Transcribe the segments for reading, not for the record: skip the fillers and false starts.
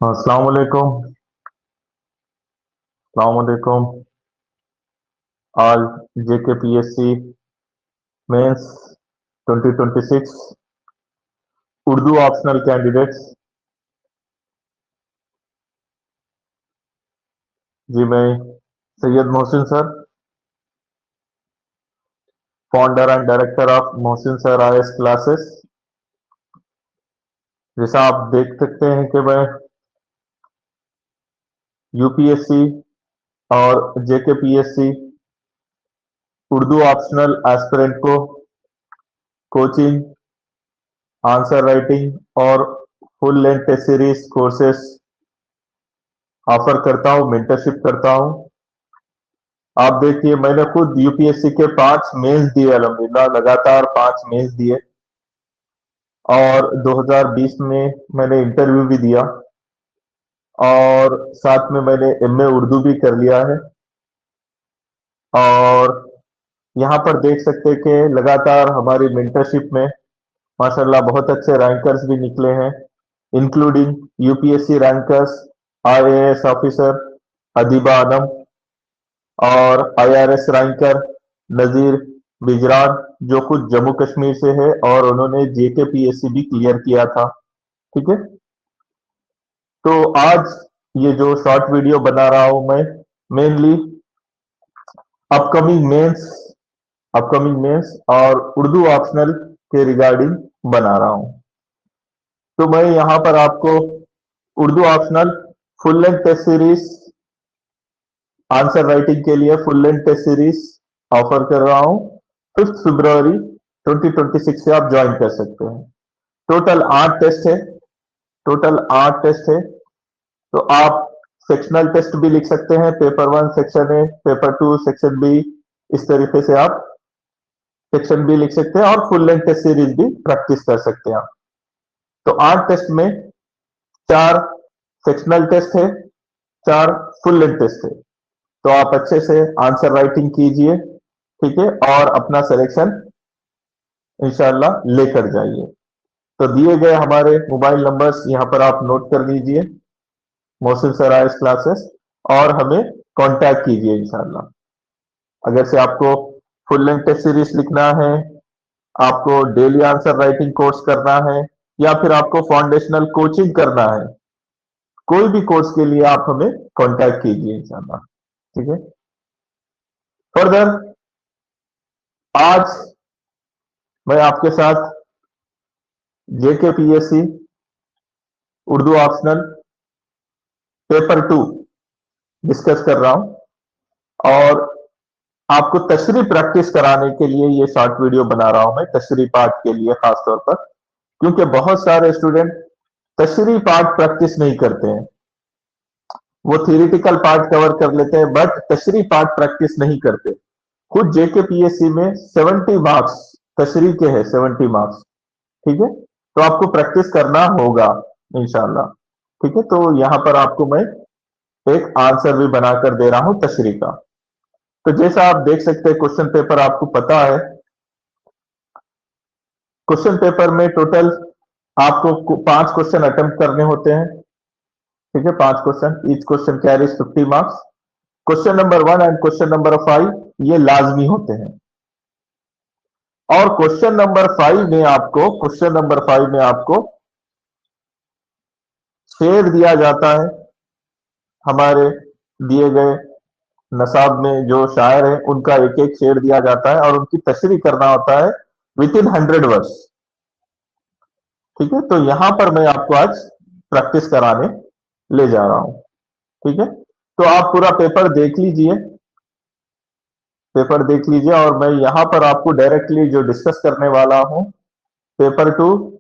अस्सलाम वालेकुम। अस्सलाम वालेकुम। आज JKPSC mains 2026 Urdu optional candidates. जी मैं Syed Mohsin sir, founder and director of Mohsin sir IAS classes. जैसा आप देख सकते हैं कि मैं यूपीएससी और जेकेपीएससी उर्दू ऑप्शनल एस्पिरेंट को कोचिंग, आंसर राइटिंग और full length test series courses offer करता हूं, मेंटरशिप करता हूं। आप देखिए, मैंने खुद यूपीएससी के 5 मेंस दिए, अल्हम्दुलिल्लाह लगातार 5 मेंस दिए। और 2020 में मैंने इंटरव्यू भी दिया और साथ में मैंने एमए उर्दू भी कर लिया है। और यहाँ पर देख सकते हैं कि लगातार हमारी मेंटरशिप में माशाल्लाह बहुत अच्छे रैंकर्स भी निकले हैं, including UPSC rankers, IAS officer Adiba Adam और आईआरएस रैंकर नजीर बिजरान, जो खुद जम्मू कश्मीर से है और उन्होंने जेकेपीएससी भी क्लियर किया था। ठीक है, तो आज ये जो शॉर्ट वीडियो बना रहा हूं मैं, मेनली अपकमिंग मेंस और उर्दू ऑप्शनल के रिगार्डिंग बना रहा हूं। तो मैं यहां पर आपको Urdu optional full length test series, answer writing के लिए full length test series offer कर रहा हूं। 5 फरवरी 2026 से आप ज्वाइन कर सकते हैं। टोटल 8 टेस्ट है, टोटल 8 टेस्ट है। तो आप सेक्शनल टेस्ट भी लिख सकते हैं, paper 1 section A, paper 2 section B, इस तरीके से आप सेक्शन बी लिख सकते हैं और फुल लेंथ टेस्ट सीरीज भी प्रैक्टिस कर सकते हैं आप। तो 8 टेस्ट में 4 सेक्शनल टेस्ट है, 4 फुल लेंथ टेस्ट है। तो आप अच्छे से आंसर राइटिंग कीजिए, ठीक है, और अपना सिलेक्शन इंशाल्लाह लेकर जाइए। तो दिए गए हमारे मोबाइल नंबर्स यहां पर आप नोट कर लीजिए, मोहसिन सर आईएएस क्लासेस, और हमें कांटेक्ट कीजिए इंशाल्लाह। अगर से आपको फुल लेंथ टेस्ट सीरीज लिखना है, आपको डेली आंसर राइटिंग कोर्स करना है, या फिर आपको फाउंडेशनल कोचिंग करना है, कोई भी कोर्स के लिए आप हमें कांटेक्ट कीजिए इंशाल्लाह। ठीक है, फर्दर आज मैं आपके साथ JKPSC Urdu optional paper 2 discuss कर रहा हूं और आपको तशरीह प्रैक्टिस कराने के लिए ये शॉर्ट वीडियो बना रहा हूं मैं, तशरीह पार्ट के लिए खास तौर पर, क्योंकि बहुत सारे स्टूडेंट तशरीह पार्ट प्रैक्टिस नहीं करते हैं। वो थियरिटिकल पार्ट कवर कर लेते हैं बट तशरीह पार्ट प्रैक्टिस नहीं करते। खुद जेकेपीएससी में 70 मार्क्स तशरीह के हैं, 70 मार्क्स। ठीक है, तो आपको प्रैक्टिस करना होगा इंशाल्लाह। ठीक है, तो यहां पर आपको मैं एक आंसर भी बनाकर दे रहा हूं तशरीह का। तो जैसा आप देख सकते हैं, क्वेश्चन पेपर आपको पता है, क्वेश्चन पेपर में टोटल आपको 5 क्वेश्चन अटेम्प्ट करने होते हैं। ठीक है, 5 question, each question carries 50 marks. Question number 1 and question number 5 ये लाजमी होते हैं। और क्वेश्चन नंबर 5 में आपको शेर दिया जाता है। हमारे दिए गए नसाब में जो शायर है उनका एक एक शेर दिया जाता है और उनकी तशरीह करना होता है विद इन 100 वर्ड्स। ठीक है, तो यहां पर मैं आपको आज प्रैक्टिस कराने ले जा रहा हूं। ठीक है, तो आप पूरा पेपर देख लीजिए और मैं यहां पर आपको डायरेक्टली जो डिस्कस करने वाला हूं, पेपर 2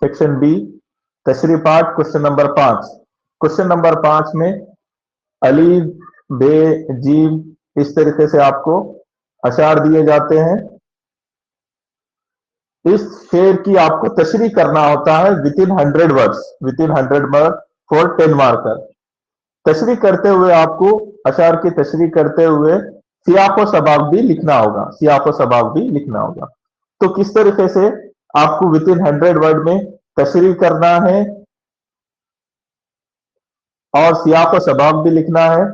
सेक्शन बी, तशरीह पार्ट, क्वेश्चन नंबर 5 में अलीफ, बे, जीम, इस तरीके से आपको अशार दिए जाते हैं। इस शेर की आपको तशरीह करना होता है within 100 words, for 10 marker. तशरीह करते हुए आपको, अशार की तशरीह करते हुए सियाको सबाब भी लिखना होगा। तो किस तरीके से आपको विद इन 100 वर्ड में तशरीह करना है, और सियाक व सबाब भी लिखना है,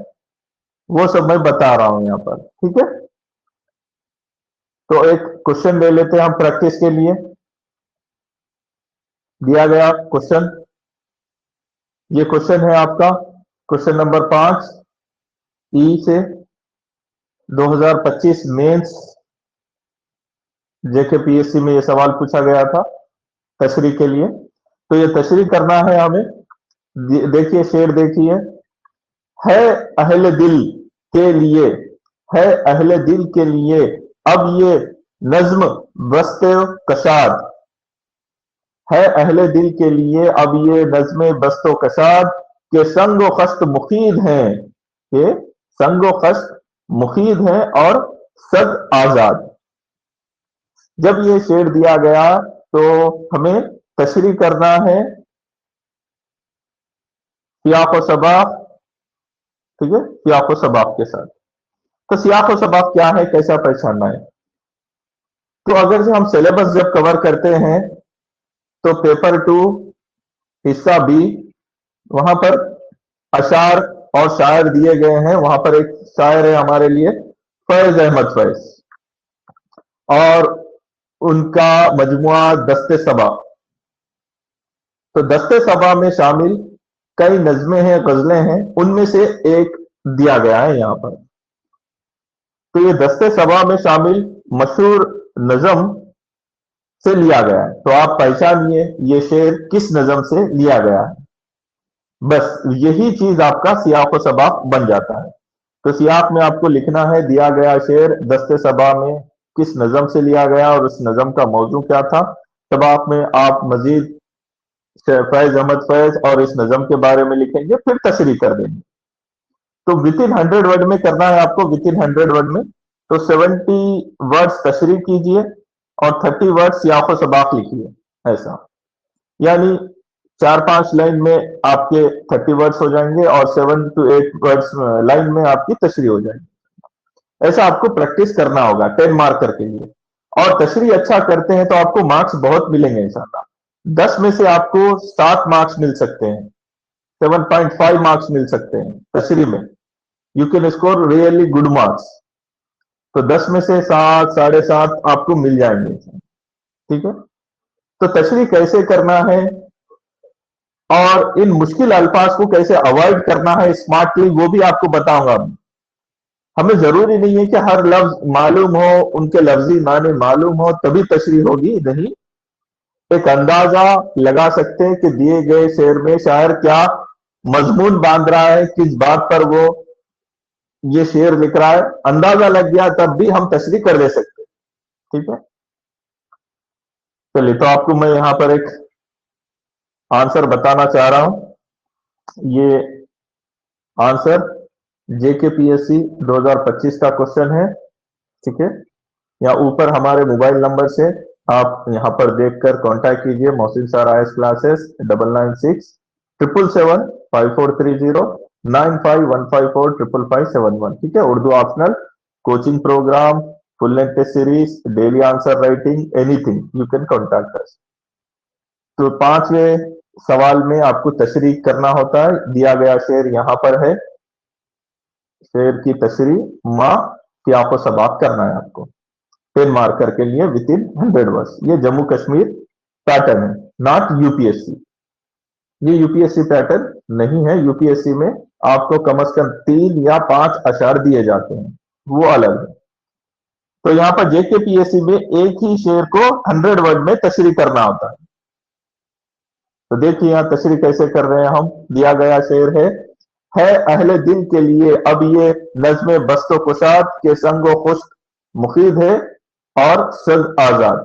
वो सब मैं बता रहा हूं यहां पर। ठीक है, तो एक क्वेश्चन ले लेते हैं हम प्रैक्टिस के लिए। दिया गया क्वेश्चन, ये क्वेश्चन है आपका क्वेश्चन नंबर 5 ई से 2025 मेंस जेके पीएससी में ये सवाल पूछा गया था तशरीह के लिए। तो ये तशरीह करना है हमें। देखिए शेर देखिए, है अहले दिल के लिए, है अहले दिल के लिए अब ये नज्म बस्ते कशाद, है अहले दिल के लिए अब ये नज्म बस्तो कशाद के संगो खस्त मुफीद हैं, के संगो खस्त मुफीद हैं और सद आजाद। जब ये शेर दिया गया तो हमें तशरीह करना है सियाक व सबाक। ठीक है, सियाक व सबाक के साथ। तो सियाक व सबाक क्या है, कैसा पहचानना है? तो अगर से हम सिलेबस जब कवर करते हैं तो पेपर 2 हिस्सा बी, वहां पर अशार और शायर दिए गए हैं। वहां पर एक शायर है हमारे लिए फैज अहमद फैज, और उनका मजमुआ दस्ते सबा। तो दस्ते सबा में शामिल कई नज़में हैं, गजलें हैं, उनमें से एक दिया गया है यहां पर। तो ये दस्ते सबा में शामिल मशहूर नज़म से लिया गया है। तो आप पहचानिए ये शेर किस नज़म से लिया गया है। बस यही चीज आपका सियाक व सबाक बन जाता है। तो सियाक में आपको लिखना है दिया गया शेर दस्ते सबा में किस नज़म से लिया गया और उस नज़म का मौजू क्या था। सबाक में आप मजीद फैज अहमद फैज और इस नज़म के बारे में लिखेंगे, फिर तशरीह कर देंगे। तो विद इन 100 वर्ड में करना है आपको, विद इन 100 वर्ड में। तो 70 वर्ड्स तशरीह कीजिए और 30 वर्ड्स सियाक व सबाक लिखिए, ऐसा। यानी 4-5 लाइन में आपके 30 वर्ड्स हो जाएंगे और 7 to 8 वर्ड्स लाइन में आपकी तशरीह हो जाएगी। ऐसा आपको प्रैक्टिस करना होगा 10 मार्कर के लिए। और तशरीह अच्छा करते हैं तो आपको मार्क्स बहुत मिलेंगे इंशाल्लाह। 10 में से आपको 7 मार्क्स मिल सकते हैं, 7.5 मार्क्स मिल सकते हैं तशरीह में। You can score really good marks. तो 10 में से 7, 7.5 आपको मिल जाएंगे। ठीक है, तो तशरीह कैसे करना है और इन मुश्किल अल्फाज को कैसे अवॉइड करना है स्मार्टली, वो भी आपको बताऊंगा। हमें जरूरी नहीं है कि हर लफ्ज मालूम हो, उनके लफ्जी माने मालूम हो तभी तशरीह होगी, नहीं। एक अंदाजा लगा सकते हैं कि दिए गए शेर में शायर क्या मजमून बांध रहा है, किस बात पर वो ये शेर लिख रहा है। अंदाजा लग गया तब भी हम तशरीह कर दे सकते हैं। ठीक है, चलिए तो आपको मैं यहां पर एक आंसर बताना चाह रहा हूं। ये आंसर जेकेपीएससी 2025 का क्वेश्चन है। ठीक है, या ऊपर हमारे मोबाइल नंबर से आप यहां पर देखकर कांटेक्ट कीजिए। Mohsin sir IAS classes 9967543095154571। ठीक है, Urdu optional coaching program, full length test series, daily answer writing, anything you can contact us. तो 5वें सवाल में आपको तशरीह करना होता है। दिया गया शेर यहां पर है, शेर की तशरीह माँ की आपको सबाक करना है आपको 10 मार्कर के लिए विद इन 100 वर्ड्स। ये जम्मू कश्मीर पैटर्न है, नॉट यूपीएससी। ये यूपीएससी पैटर्न नहीं है। यूपीएससी में आपको कम से कम 3 या 5 अशार दिए जाते हैं, वो अलग है। तो यहां पर जेकेपीएससी में एक ही शेर को 100 वर्ड में तशरीह करना होता है। तो देखिए यहां तशरीह कैसे कर रहे हैं हम। दिया गया शेर है अहले दिल के लिए अब ये नज्म बस्तो कुशाद के संगो खुश मुफीद है और सद आजाद।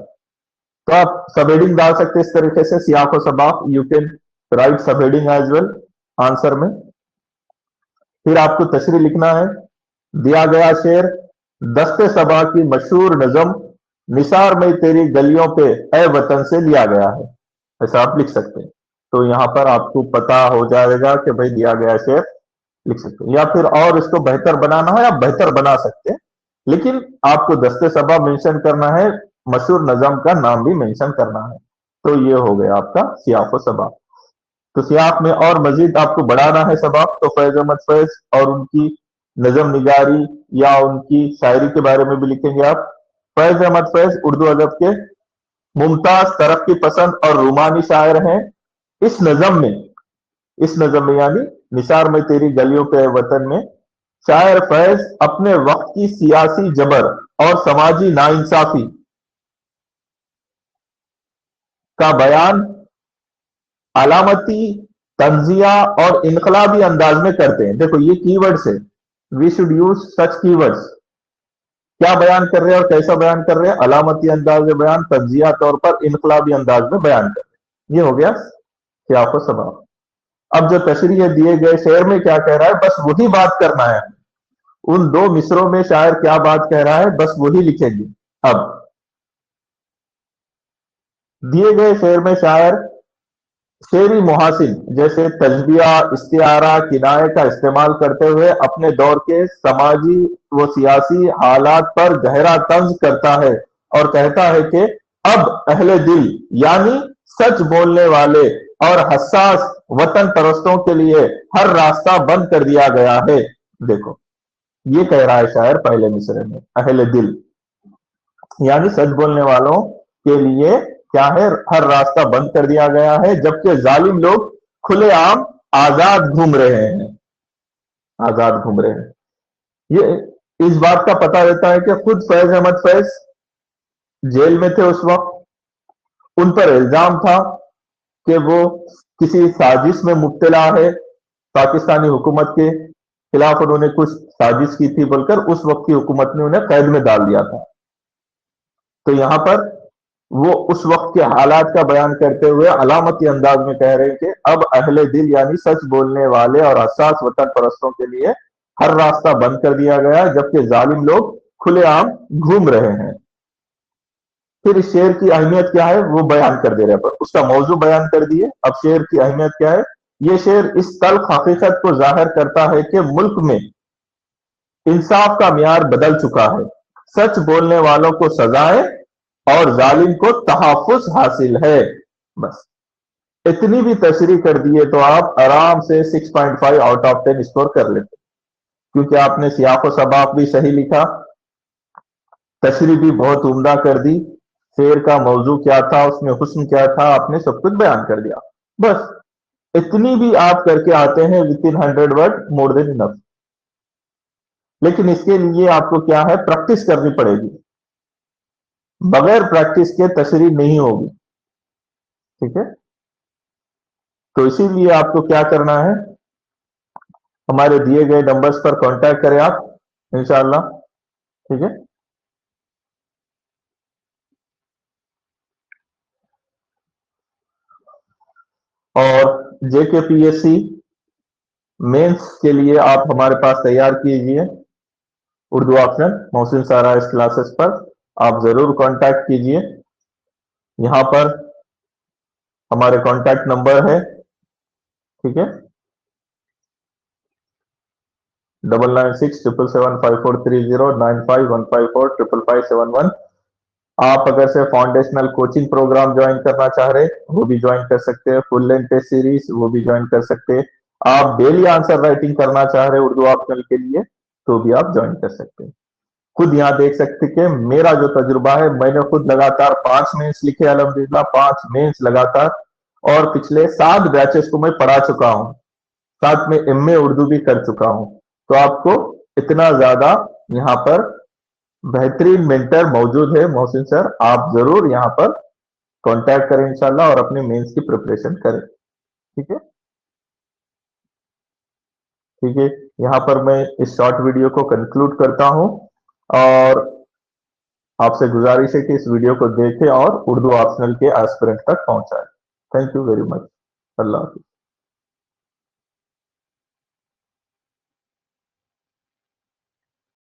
तो आप सब हेडिंग डाल सकते हैं इस तरीके से, सियाक व सबाक। यू कैन राइट सब हेडिंग एज वेल आंसर में। फिर आपको तशरीह लिखना है। दिया गया शेर दस्ते सबा की मशहूर नज़म निसार में तेरी गलियों पे ए वतन से लिया गया है, ऐसा आप लिख सकते हैं। तो यहां पर आपको पता हो जाएगा कि भाई दिया गया शेर लिख सकते हैं। या फिर और इसको बेहतर बनाना है, आप बेहतर बना सकते हैं, लेकिन आपको दस्ते सबा मेंशन करना है, मशहूर नज़म का नाम भी मेंशन करना है। तो ये हो गया आपका सियाक व सबा। तो सियाक में और मजीद आपको बढ़ाना है सबक, तो फैज अहमद फैज और उनकी नजम निगारी या उनकी शायरी के बारे में भी लिखेंगे आप। फैज अहमद फैज उर्दू अदब के मुमताज तरक्की पसंद और रूमानी शायर हैं। इस नजम में इस नजम में यानी निसार में तेरी गलियों पे वतन में शायर फैज अपने वक्त की सियासी जबर और समाजी नाइंसाफी का बयान अलामती, तंजिया और इनकलाबी अंदाज में करते हैं। देखो ये कीवर्ड्स है, we should use such keywords. क्या बयान कर रहे हैं और कैसा बयान कर रहे हैं? अलामती अंदाज में बयान, तंजिया तौर पर, इनकलाबी अंदाज में बयान कर रहे हैं। ये हो गया सियाको सबाब। अब जो तशरीह दिए गए शेर में क्या कह रहा है, बस वही बात करना है। उन दो मिसरों में शायर क्या बात कह रहा है, बस वही लिखेंगे। अब दिए गए शेर में शायर शेरी मुहासिन जैसे तजबिया, इस्तिआरा, किनाए का इस्तेमाल करते हुए अपने दौर के समाजी व सियासी हालात पर गहरा तंज करता है और कहता है कि अब अहले दिल यानी सच बोलने वाले और हसास वतन परस्तों के लिए हर रास्ता बंद कर दिया गया है। देखो ये कह रहा है शायर पहले मिसरे में, अहले दिल यानी सच बोलने वालों के लिए क्या है, हर रास्ता बंद कर दिया गया है, जबकि जालिम लोग खुलेआम आजाद घूम रहे हैं। आजाद घूम रहे हैं। ये इस बात का पता देता है कि खुद फैज अहमद फैज जेल में थे उस वक्त। उन पर इल्जाम था कि वो किसी साजिश में मुब्तला है, पाकिस्तानी हुकूमत के खिलाफ उन्होंने कुछ साजिश की थी बोलकर उस वक्त की हुकूमत ने उन्हें कैद में डाल दिया था। तो यहां पर वो उस वक्त के हालात का बयान करते हुए अलामती अंदाज में कह रहे हैं कि अब अहले दिल यानी सच बोलने वाले और हसास वतन परस्तों के लिए हर रास्ता बंद कर दिया गया, जबकि जालिम लोग खुलेआम घूम रहे हैं। फिर इस शेर की अहमियत क्या है वो बयान कर दे रहे हैं, पर उसका मौजू बयान कर दिए। अब शेर की अहमियत क्या है? ये शेर इस तल्ख हकीकत को जाहिर करता है कि मुल्क में इंसाफ का मियार बदल चुका है, सच बोलने वालों को सजाएं और जालिम को तहफ़्फ़ुज़ हासिल है। बस इतनी भी तशरीह कर दिए तो आप आराम से 6.5 आउट ऑफ 10 स्कोर कर लेते, क्योंकि आपने सियाक़ो सबाक़ भी सही लिखा, तशरीह भी बहुत उम्दा कर दी, शेर का मौजू क्या था, उसमें हुस्न क्या था, आपने सब कुछ बयान कर दिया। बस इतनी भी आप करके आते हैं with in 100 word, more than enough. लेकिन इसके लिए आपको क्या है, प्रैक्टिस करनी पड़ेगी। बगैर प्रैक्टिस के तशरीह नहीं होगी। ठीक है, तो इसीलिए आपको क्या करना है, हमारे दिए गए नंबर्स पर कांटेक्ट करें आप इंशाअल्लाह। ठीक है, और जेकेपीएससी मेंस के लिए आप हमारे पास तैयार कीजिए उर्दू ऑप्शन मोहसिन सारा इस क्लासेस पर आप जरूर कांटेक्ट कीजिए। यहां पर हमारे कांटेक्ट नंबर है, ठीक है, 996775430951545571। आप अगर से फाउंडेशनल कोचिंग प्रोग्राम ज्वाइन करना चाह रहे वो भी ज्वाइन कर सकते हैं, फुल लेंथ टेस्ट सीरीज वो भी ज्वाइन कर सकते हैं। आप डेली आंसर राइटिंग करना चाह रहे उर्दू ऑप्शनल के लिए तो भी आप ज्वाइन कर सकते हैं। खुद यहाँ देख सकते कि मेरा जो तजुर्बा है, मैंने खुद लगातार 5 मेंस लिखे अल्हम्दुलिल्लाह, 5 मेंस लगातार, और पिछले 7 बैचेस को मैं पढ़ा चुका हूँ, साथ में एमए उर्दू भी कर चुका हूँ। तो आपको इतना ज्यादा यहाँ पर बेहतरीन मेंटर मौजूद है मोहसिन सर, आप जरूर यहाँ पर कांटेक्ट करें इंशाल्लाह और अपने मेंस की प्रिपरेशन करें। ठीक है, ठीक है, यहाँ पर मैं इस शॉर्ट वीडियो को कंक्लूड करता हूँ और आपसे गुजारिश है कि इस वीडियो को देखें और उर्दू ऑप्शनल के एस्पिरेंट तक पहुंचाएं। Thank you very much. Allah Hafiz.